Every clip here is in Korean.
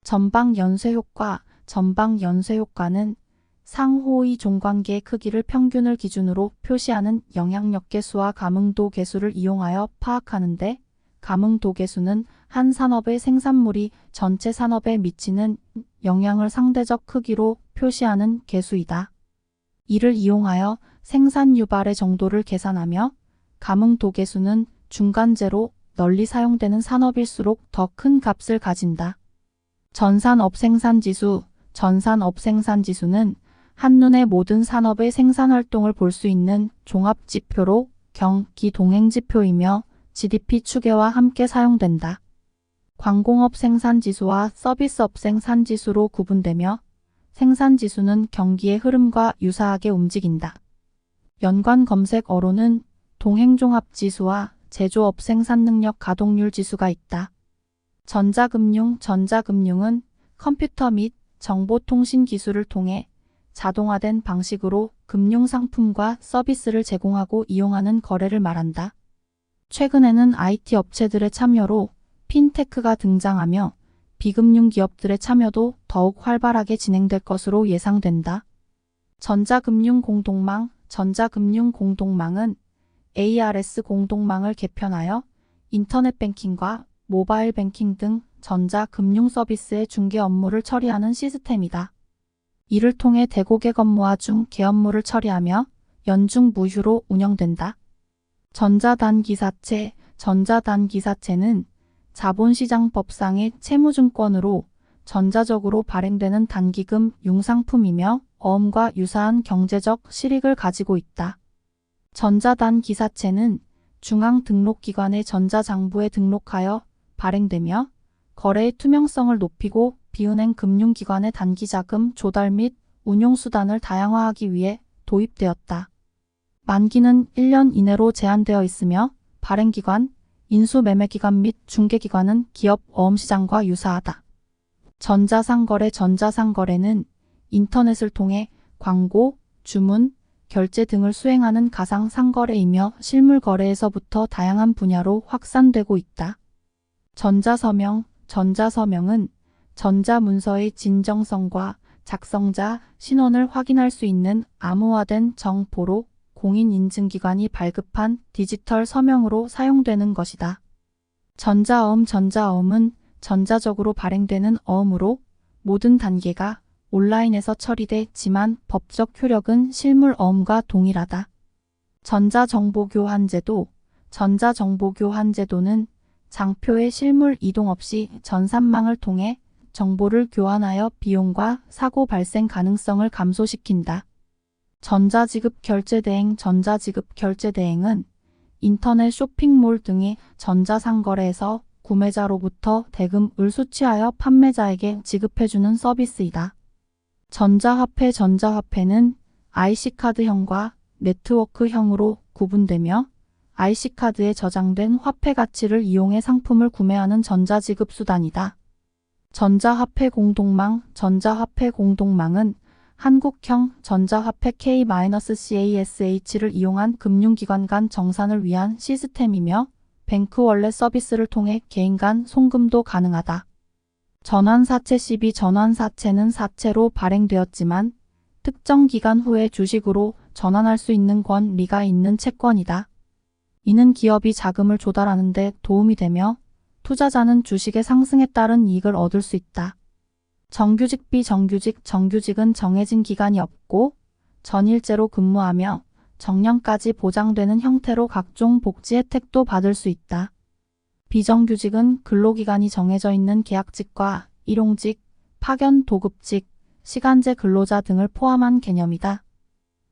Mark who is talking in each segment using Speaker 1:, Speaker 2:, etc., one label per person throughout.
Speaker 1: 전방 연쇄 효과. 전방 연쇄 효과는 상호의 종관계의 크기를 평균을 기준으로 표시하는 영향력 계수와 감응도 계수를 이용하여 파악하는데, 감응도 계수는 한 산업의 생산물이 전체 산업에 미치는 영향을 상대적 크기로 표시하는 계수이다. 이를 이용하여 생산 유발의 정도를 계산하며, 감응도 계수는 중간재로 널리 사용되는 산업일수록 더 큰 값을 가진다. 전산업 생산지수. 전산업 생산지수는 한눈에 모든 산업의 생산활동을 볼 수 있는 종합지표로 경기동행지표이며 GDP 추계와 함께 사용된다. 광공업 생산지수와 서비스업 생산지수로 구분되며, 생산지수는 경기의 흐름과 유사하게 움직인다. 연관 검색어로는 동행종합지수와 제조업 생산능력 가동률 지수가 있다. 전자금융. 전자금융은 컴퓨터 및 정보통신 기술을 통해 자동화된 방식으로 금융상품과 서비스를 제공하고 이용하는 거래를 말한다. 최근에는 IT 업체들의 참여로 핀테크가 등장하며 비금융 기업들의 참여도 더욱 활발하게 진행될 것으로 예상된다. 전자금융 공동망. 전자금융 공동망은 ARS 공동망을 개편하여 인터넷 뱅킹과 모바일 뱅킹 등 전자금융 서비스의 중개 업무를 처리하는 시스템이다. 이를 통해 대고객 업무와 중개 업무를 처리하며 연중 무휴로 운영된다. 전자단기사채. 전자단기사채는 자본시장법상의 채무증권으로 전자적으로 발행되는 단기금 융상품이며 어음과 유사한 경제적 실익을 가지고 있다. 전자단기사채는 중앙등록기관의 전자장부에 등록하여 발행되며 거래의 투명성을 높이고 비은행 금융기관의 단기자금 조달 및 운용수단을 다양화하기 위해 도입되었다. 만기는 1년 이내로 제한되어 있으며 발행기관, 인수매매기관 및 중개기관은 기업 어음시장과 유사하다. 전자상거래. 전자상거래는 인터넷을 통해 광고, 주문, 결제 등을 수행하는 가상상거래이며 실물 거래에서부터 다양한 분야로 확산되고 있다. 전자서명. 전자서명은 전자문서의 진정성과 작성자 신원을 확인할 수 있는 암호화된 정보로 공인인증기관이 발급한 디지털 서명으로 사용되는 것이다. 전자어음. 전자어음은 전자적으로 발행되는 어음으로 모든 단계가 온라인에서 처리되지만 법적 효력은 실물 어음과 동일하다. 전자정보교환제도. 전자정보교환제도는 장표의 실물 이동 없이 전산망을 통해 정보를 교환하여 비용과 사고 발생 가능성을 감소시킨다. 전자지급 결제대행. 전자지급 결제대행은 인터넷 쇼핑몰 등의 전자상거래에서 구매자로부터 대금을 수취하여 판매자에게 지급해주는 서비스이다. 전자화폐. 전자화폐는 IC카드형과 네트워크형으로 구분되며 IC카드에 저장된 화폐 가치를 이용해 상품을 구매하는 전자지급 수단이다. 전자화폐 공동망. 전자화폐 공동망은 한국형 전자화폐 K-CASH를 이용한 금융기관 간 정산을 위한 시스템이며 뱅크월렛 서비스를 통해 개인 간 송금도 가능하다. 전환사채. 전환사채는 사채로 발행되었지만 특정 기간 후에 주식으로 전환할 수 있는 권리가 있는 채권이다. 이는 기업이 자금을 조달하는 데 도움이 되며 투자자는 주식의 상승에 따른 이익을 얻을 수 있다. 정규직. 비정규직. 정규직은 정해진 기간이 없고 전일제로 근무하며 정년까지 보장되는 형태로 각종 복지 혜택도 받을 수 있다. 비정규직은 근로기간이 정해져 있는 계약직과 일용직, 파견 도급직, 시간제 근로자 등을 포함한 개념이다.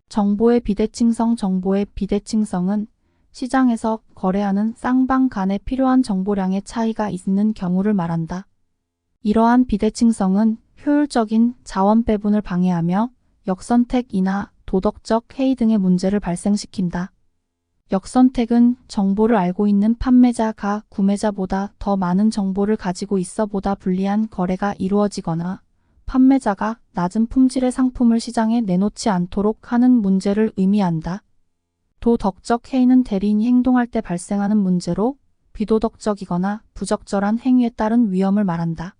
Speaker 1: 정보의 비대칭성. 정보의 비대칭성은 시장에서 거래하는 쌍방 간에 필요한 정보량의 차이가 있는 경우를 말한다. 이러한 비대칭성은 효율적인 자원 배분을 방해하며 역선택이나 도덕적 해이 등의 문제를 발생시킨다. 역선택은 정보를 알고 있는 판매자가 구매자보다 더 많은 정보를 가지고 있어 보다 불리한 거래가 이루어지거나 판매자가 낮은 품질의 상품을 시장에 내놓지 않도록 하는 문제를 의미한다. 도덕적 해이는 대리인이 행동할 때 발생하는 문제로 비도덕적이거나 부적절한 행위에 따른 위험을 말한다.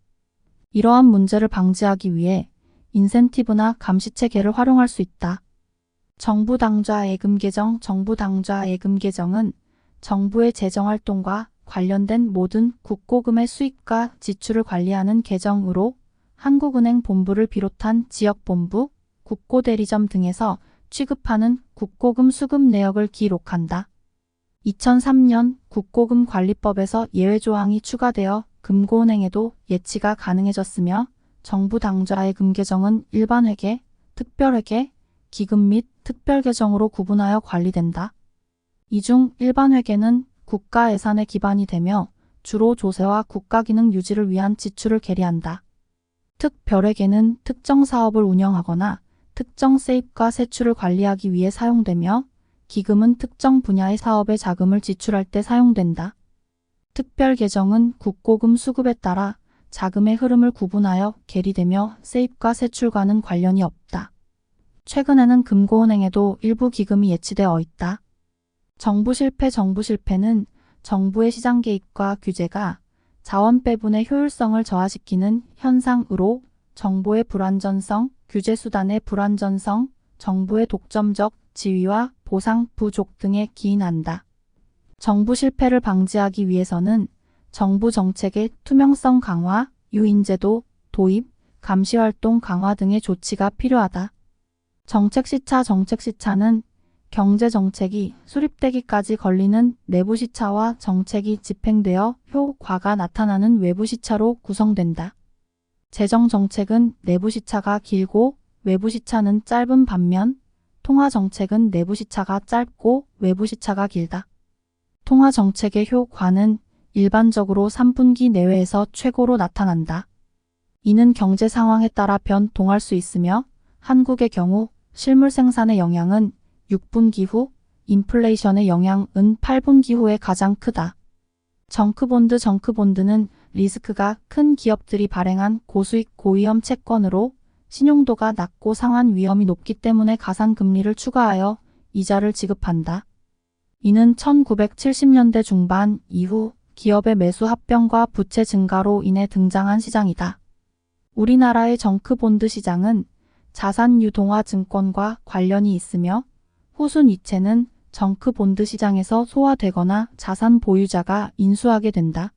Speaker 1: 이러한 문제를 방지하기 위해 인센티브나 감시체계를 활용할 수 있다. 정부 당좌 예금 개정. 정부 당좌 예금 개정은 정부의 재정활동과 관련된 모든 국고금의 수입과 지출을 관리하는 개정으로 한국은행 본부를 비롯한 지역본부, 국고대리점 등에서 취급하는 국고금 수급 내역을 기록한다. 2003년 국고금관리법에서 예외조항이 추가되어 금고은행에도 예치가 가능해졌으며 정부 당좌 예금 개정은 일반회계, 특별회계, 기금 및 특별계정으로 구분하여 관리된다. 이 중 일반회계는 국가 예산의 기반이 되며 주로 조세와 국가기능 유지를 위한 지출을 계리한다. 특별회계는 특정 사업을 운영하거나 특정 세입과 세출을 관리하기 위해 사용되며 기금은 특정 분야의 사업에 자금을 지출할 때 사용된다. 특별계정은 국고금 수급에 따라 자금의 흐름을 구분하여 계리되며 세입과 세출과는 관련이 없다. 최근에는 금고은행에도 일부 기금이 예치되어 있다. 정부 실패. 정부 실패는 정부의 시장 개입과 규제가 자원 배분의 효율성을 저하시키는 현상으로 정보의 불완전성, 규제 수단의 불완전성, 정부의 독점적 지위와 보상 부족 등에 기인한다. 정부 실패를 방지하기 위해서는 정부 정책의 투명성 강화, 유인제도 도입, 감시활동 강화 등의 조치가 필요하다. 정책시차. 정책시차는 경제정책이 수립되기까지 걸리는 내부시차와 정책이 집행되어 효과가 나타나는 외부시차로 구성된다. 재정정책은 내부시차가 길고 외부시차는 짧은 반면 통화정책은 내부시차가 짧고 외부시차가 길다. 통화정책의 효과는 일반적으로 3분기 내외에서 최고로 나타난다. 이는 경제 상황에 따라 변동할 수 있으며 한국의 경우 실물 생산의 영향은 6분기 후, 인플레이션의 영향은 8분기 후에 가장 크다. 정크본드. 정크본드는 리스크가 큰 기업들이 발행한 고수익 고위험 채권으로 신용도가 낮고 상환 위험이 높기 때문에 가산금리를 추가하여 이자를 지급한다. 이는 1970년대 중반 이후 기업의 매수 합병과 부채 증가로 인해 등장한 시장이다. 우리나라의 정크본드 시장은 자산 유동화 증권과 관련이 있으며 후순위채는 정크본드 시장에서 소화되거나 자산 보유자가 인수하게 된다.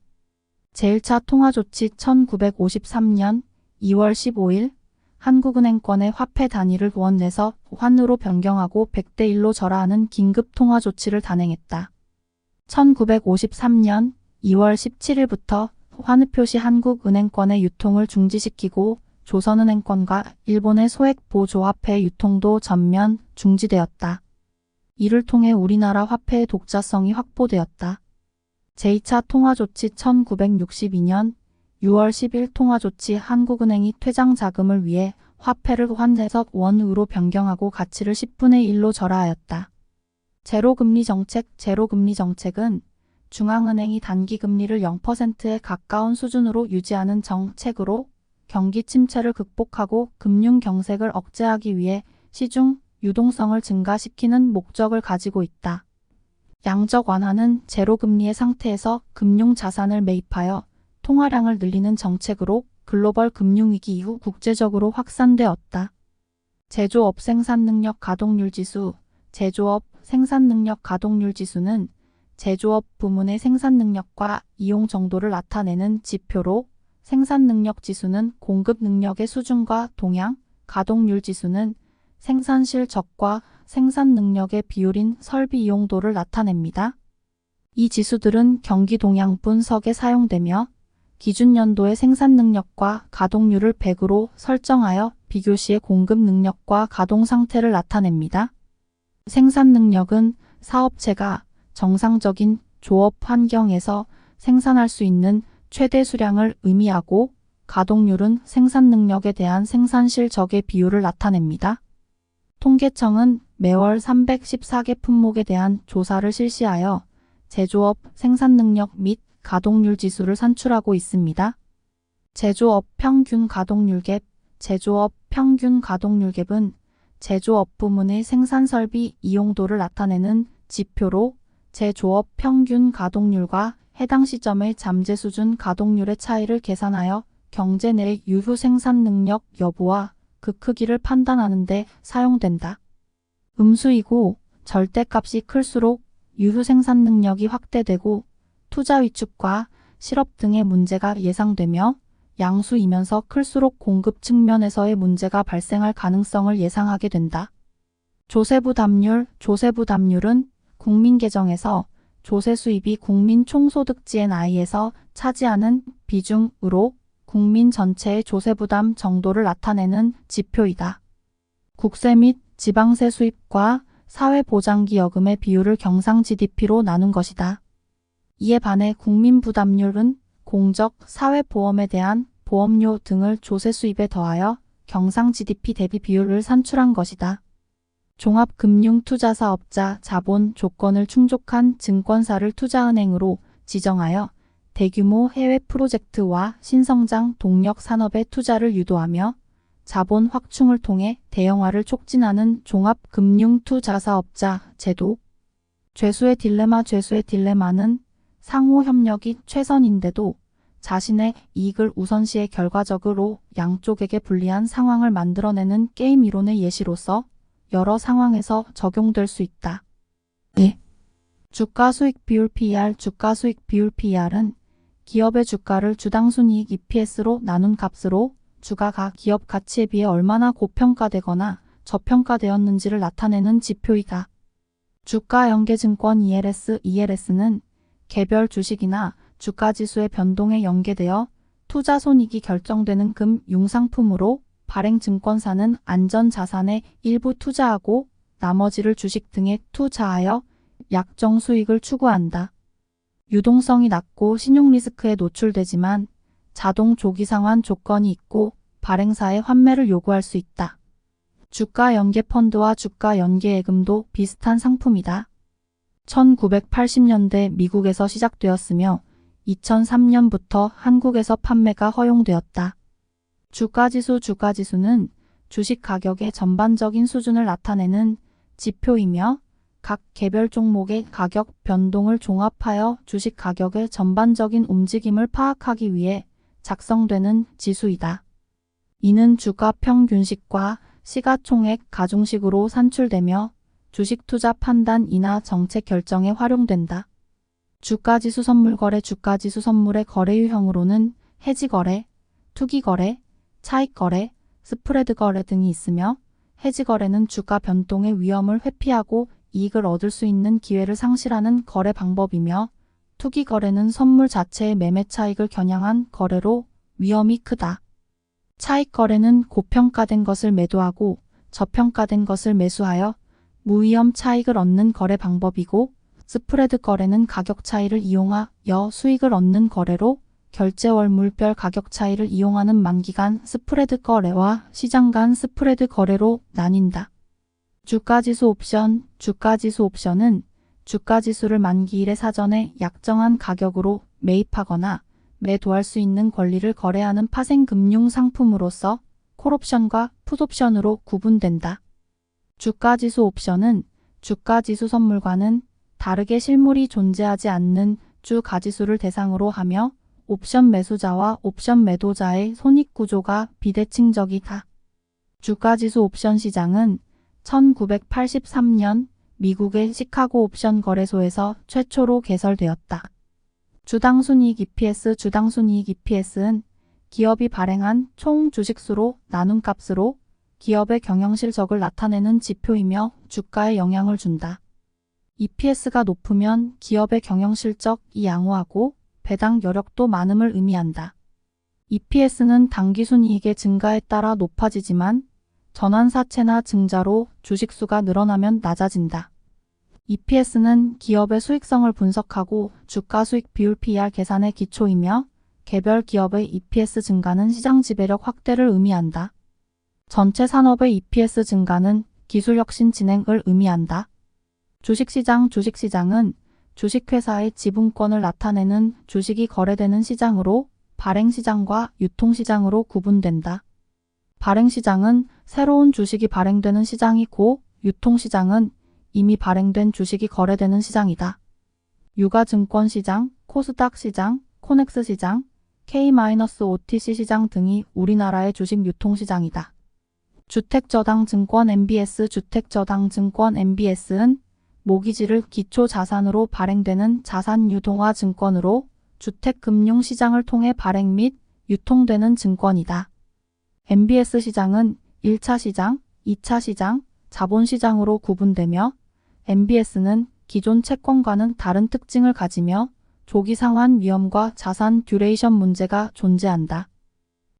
Speaker 1: 제1차 통화조치. 1953년 2월 15일 한국은행권의 화폐 단위를 원 내서 환으로 변경하고 100대 1로 절하하는 긴급 통화조치를 단행했다. 1953년 2월 17일부터 환의 표시 한국은행권의 유통을 중지시키고 조선은행권과 일본의 소액 보조화폐 유통도 전면 중지되었다. 이를 통해 우리나라 화폐의 독자성이 확보되었다. 제2차 통화조치. 1962년 6월 10일 통화조치. 한국은행이 퇴장 자금을 위해 화폐를 환에서 원으로 변경하고 가치를 10분의 1로 절하하였다. 제로금리 정책. 제로금리 정책은 중앙은행이 단기금리를 0%에 가까운 수준으로 유지하는 정책으로 경기 침체를 극복하고 금융 경색을 억제하기 위해 시중 유동성을 증가시키는 목적을 가지고 있다. 양적 완화는 제로금리의 상태에서 금융 자산을 매입하여 통화량을 늘리는 정책으로 글로벌 금융위기 이후 국제적으로 확산되었다. 제조업 생산능력 가동률 지수. 제조업 생산능력 가동률 지수는 제조업 부문의 생산능력과 이용 정도를 나타내는 지표로 생산능력 지수는 공급 능력의 수준과 동향, 가동률 지수는 생산 실적과 생산 능력의 비율인 설비 이용도를 나타냅니다. 이 지수들은 경기 동향 분석에 사용되며 기준 연도의 생산 능력과 가동률을 100으로 설정하여 비교 시의 공급 능력과 가동 상태를 나타냅니다. 생산 능력은 사업체가 정상적인 조업 환경에서 생산할 수 있는 최대 수량을 의미하고 가동률은 생산 능력에 대한 생산 실적의 비율을 나타냅니다. 통계청은 매월 314개 품목에 대한 조사를 실시하여 제조업 생산 능력 및 가동률 지수를 산출하고 있습니다. 제조업 평균 가동률 갭. 제조업 평균 가동률 갭은 제조업 부문의 생산 설비 이용도를 나타내는 지표로 제조업 평균 가동률과 해당 시점의 잠재 수준 가동률의 차이를 계산하여 경제 내 유효 생산 능력 여부와 그 크기를 판단하는 데 사용된다. 음수이고 절대값이 클수록 유효 생산 능력이 확대되고 투자 위축과 실업 등의 문제가 예상되며 양수이면서 클수록 공급 측면에서의 문제가 발생할 가능성을 예상하게 된다. 조세부담률은 국민계정에서 조세 수입이 국민 총소득 GNI에서 차지하는 비중으로 국민 전체의 조세부담 정도를 나타내는 지표이다. 국세 및 지방세 수입과 사회보장기여금의 비율을 경상 GDP로 나눈 것이다. 이에 반해 국민부담률은 공적, 사회보험에 대한 보험료 등을 조세 수입에 더하여 경상 GDP 대비 비율을 산출한 것이다. 종합금융투자사업자 자본 조건을 충족한 증권사를 투자은행으로 지정하여 대규모 해외 프로젝트와 신성장 동력 산업에 투자를 유도하며 자본 확충을 통해 대형화를 촉진하는 종합금융투자사업자 제도. 죄수의 딜레마는 상호 협력이 최선인데도 자신의 이익을 우선시해 결과적으로 양쪽에게 불리한 상황을 만들어내는 게임 이론의 예시로서 여러 상황에서 적용될 수 있다. 1. 주가수익 비율 주가수익 비율 PER은 기업의 주가를 주당순이익 EPS로 나눈 값으로 주가가 기업 가치에 비해 얼마나 고평가되거나 저평가되었는지를 나타내는 지표이다. 주가연계증권 ELS는 개별 주식이나 주가지수의 변동에 연계되어 투자손익이 결정되는 금융상품으로 발행증권사는 안전자산에 일부 투자하고 나머지를 주식 등에 투자하여 약정 수익을 추구한다. 유동성이 낮고 신용리스크에 노출되지만 자동 조기상환 조건이 있고 발행사에 환매를 요구할 수 있다. 주가연계펀드와 주가연계예금도 비슷한 상품이다. 1980년대 미국에서 시작되었으며 2003년부터 한국에서 판매가 허용되었다. 주가지수는 주식 가격의 전반적인 수준을 나타내는 지표이며 각 개별 종목의 가격 변동을 종합하여 주식 가격의 전반적인 움직임을 파악하기 위해 작성되는 지수이다. 이는 주가 평균식과 시가총액 가중식으로 산출되며 주식 투자 판단이나 정책 결정에 활용된다. 주가지수 선물거래 주가지수 선물의 거래 유형으로는 해지거래, 투기거래, 차익거래, 스프레드거래 등이 있으며 해지거래는 주가 변동의 위험을 회피하고 이익을 얻을 수 있는 기회를 상실하는 거래 방법이며 투기거래는 선물 자체의 매매 차익을 겨냥한 거래로 위험이 크다. 차익거래는 고평가된 것을 매도하고 저평가된 것을 매수하여 무위험 차익을 얻는 거래 방법이고 스프레드 거래는 가격 차이를 이용하여 수익을 얻는 거래로 결제월 물별 가격 차이를 이용하는 만기간 스프레드 거래와 시장 간 스프레드 거래로 나뉜다. 주가지수 옵션은 주가지수를 만기일에 사전에 약정한 가격으로 매입하거나 매도할 수 있는 권리를 거래하는 파생금융 상품으로서 콜옵션과 풋옵션으로 구분된다. 주가지수 옵션은 주가지수 선물과는 다르게 실물이 존재하지 않는 주가지수를 대상으로 하며 옵션 매수자와 옵션 매도자의 손익구조가 비대칭적이다. 주가지수 옵션 시장은 1983년 미국의 시카고 옵션 거래소에서 최초로 개설되었다. 주당순이익 EPS는 기업이 발행한 총 주식수로 나눈 값으로 기업의 경영실적을 나타내는 지표이며 주가에 영향을 준다. EPS가 높으면 기업의 경영실적이 양호하고 배당 여력도 많음을 의미한다. EPS는 당기순이익의 증가에 따라 높아지지만 전환사채나 증자로 주식수가 늘어나면 낮아진다. EPS는 기업의 수익성을 분석하고 주가수익 비율 PER 계산의 기초이며 개별 기업의 EPS 증가는 시장 지배력 확대를 의미한다. 전체 산업의 EPS 증가는 기술혁신 진행을 의미한다. 주식시장은 주식회사의 지분권을 나타내는 주식이 거래되는 시장으로 발행시장과 유통시장으로 구분된다. 발행시장은 새로운 주식이 발행되는 시장이고 유통시장은 이미 발행된 주식이 거래되는 시장이다. 유가증권시장, 코스닥시장, 코넥스시장, K-OTC 시장 등이 우리나라의 주식 유통시장이다. 주택저당증권 MBS 주택저당증권 MBS는 모기지를 기초자산으로 발행되는 자산유동화 증권으로 주택금융시장을 통해 발행 및 유통되는 증권이다. MBS 시장은 1차 시장, 2차 시장, 자본시장으로 구분되며 MBS는 기존 채권과는 다른 특징을 가지며 조기 상환 위험과 자산 듀레이션 문제가 존재한다.